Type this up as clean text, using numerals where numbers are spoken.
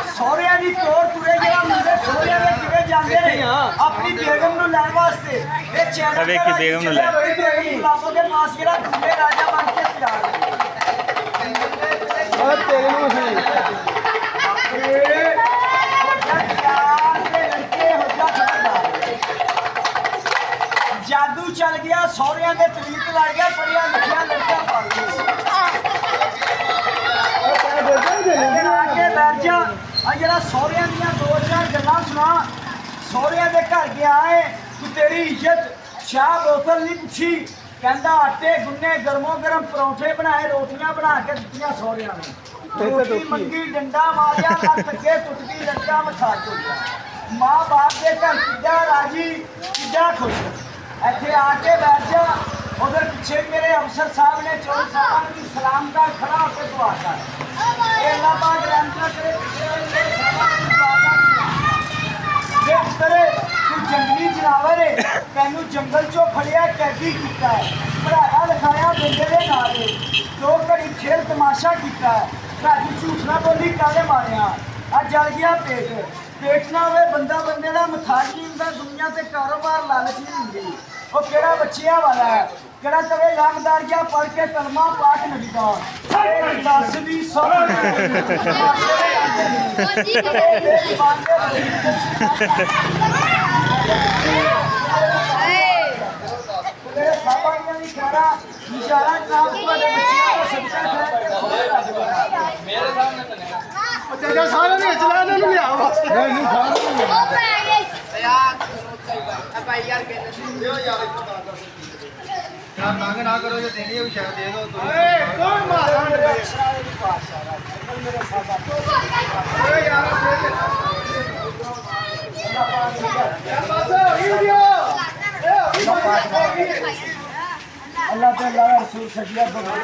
ਸਹੁਰਿਆਂ ਦੀ ਤੋੜ ਤੁਰੇ ਜਿਹੜਾ ਮੁੰਡੇ ਸਹੁਰਿਆਂ ਦੇ ਕਿਵੇਂ ਜਾਂਦੇ ਨੇ ਆਪਣੀ ਬੇਗਮ ਨੂੰ ਲੈਣ ਵਾਸਤੇ ਇਹ ਚੈਨਲ ਵੇਖੀ ਬੇਗਮ ਨੂੰ ਲੈ ਲਾਪੋ ਦੇ ਪਾਸ ਜਿਹੜਾ ਦੂਜੇ ਰਾਜਾ ਬਣ ਕੇ ਪਿਆ ਤੇਰੇ ਨੂੰ ਸੀ ਜਾਦੂ ਚੱਲ ਗਿਆ ਸਹੁਰਿਆਂ ਦੇ ਤਰੀਕ ਲੜ ਗਿਆ ਪੜਿਆ ਲਿਖਿਆ ਲੜਕਾ ਪੜ ਗਿਆ ਆ ਕੇ ਬੈਠ ਜਾ ਆ ਜਿਹੜਾ ਸਹੁਰਿਆਂ ਦੀਆਂ ਦੋ ਚਾਰ ਗੱਲਾਂ ਸੁਣਾ ਸਹੁਰਿਆਂ ਦੇ ਘਰ ਗਿਆ ਏ ਤੂੰ ਤੇਰੀ ਇੱਜ਼ਤ ਚਾਹ ਬੋਤਲ ਨਹੀਂ ਪੁੱਛੀ ਕਹਿੰਦਾ ਆਟੇ ਗੁੰਨੇ ਗਰਮੋ ਗਰਮ ਪਰੌਂਠੇ ਬਣਾਏ ਰੋਟੀਆਂ ਬਣਾ ਕੇ ਦਿੱਤੀਆਂ ਸਹੁਰਿਆਂ ਨੂੰ ਰੋਟੀ ਮੰਗੀ ਡੰਡਾ ਮਾਰਿਆ ਲੱਤ ਅੱਗੇ ਟੁੱਟਦੀ ਲੱਗਾ ਮਠਾ ਚੁੱਕਿਆ ਮਾਂ ਬਾਪ ਦੇ ਘਰ ਕਿੱਡਾ ਰਾਜੀ ਕਿੱਡਾ ਖੁਸ਼ ਇੱਥੇ ਆ ਕੇ ਬੈਠ ਜਾ ਉਧਰ ਪਿੱਛੇ ਮੇਰੇ ਅਫਸਰ ਸਾਹਿਬ ਨੇ ਚੋਰ ਸਾਹਿਬਾਂ ਨੂੰ ਸਲਾਮ ਦਾ ਖੜਾ ਹੋ ਕੇ ਦੁਆ ਕਰ ਇਹ ਅੱਲਾਹ ਪਾਕ ਰਹਿਮਤ ਕਰੇ ਜੇ ਤੇਰੇ ਤੂੰ ਜੰਗਲੀ ਜਨਾਵਰ ਹੈ ਤੈਨੂੰ ਜੰਗਲ ਚੋਂ ਫੜਿਆ ਕੈਦੀ ਕੀਤਾ ਹੈ ਪੜਾਇਆ ਲਿਖਾਇਆ ਬੰਦੇ ਦੇ ਨਾਲ ਦੋ ਘੜੀ ਖੇਲ ਤਮਾਸ਼ਾ ਕੀਤਾ ਹੈ ਰਾਜੀ ਝੂਠ ਨਾ ਬੋਲੀ ਕਾਲੇ ਮਾਰਿਆ ਆ ਜਲ ਗਿਆ ਪੇਟ ਨਾ ਹੋਵੇ ਬੰਦਾ ਬੰਦੇ ਦਾ ਮਥਾਜ ਨਹੀਂ ਹੁੰਦਾ ਦੁਨੀਆ ਤੇ ਕਾਰੋਬਾਰ ਲਾਲਚ ਨਹੀਂ ਹੁੰਦੀ ਉਹ ਕਿਹੜਾ ਬੱਚਿਆਂ ਵਾਲਾ ਹੈ ਕਿਹੜਾ ਤਵੇ ਲਾਮਦਾਰ ਗਿਆ ਪੜ ਕੇ ਕਲਮਾ ਪਾਠ ਨਬੀ ਦਾ ਦੱਸ ਵੀ ਸਭ ਤੇਰੇ ਸਾਬਾਂ ਦੀ ਖੜਾ ਇਸ਼ਾਰਾ ਨਾਮ ਤੁਹਾਡੇ ਬੱਚਿਆਂ ਦਾ ਸੱਚਾ ਹੈ ਮੇਰੇ ਸਾਹਮਣੇ ਤਾਂ ਨਹੀਂ ਚਾਚਾ ਸਾਰਿਆਂ ਨੇ ਚਲਾ ਇਹਨਾਂ ਨੂੰ ਲਿਆ ਵਾਸਤੇ ਨਹੀਂ ਸਾਰਿਆਂ ਨੂੰ ਯਾਰ ਭਾਈ ਯਾਰ ਕਹਿੰਦੇ ਦਿਓ ਯਾਰ ਇੱਕ ਤਾਂ ਯਾਰ ਮੰਗ ਨਾ ਕਰੋ ਜੇ ਦੇਣੀ ਹੈ ਵੀ ਸ਼ਾਇਦ ਦੇ ਦਿਓ ਓਏ ਕੌਣ ਮਾਰਾਂ ਦੇ ਅਕਸ਼ਰਾਂ ਦੇ ਪਾਤਸ਼ਾਹ ਮੇਰੇ ਸਾਹਮਣੇ ਓਏ ਯਾਰ ਯਾਰ ਬਸ ਹੋਈ ਦਿਓ ਅੱਲਾਹ ਤੇ ਅੱਲਾਹ ਰਸੂਲ ਸਜਿਆ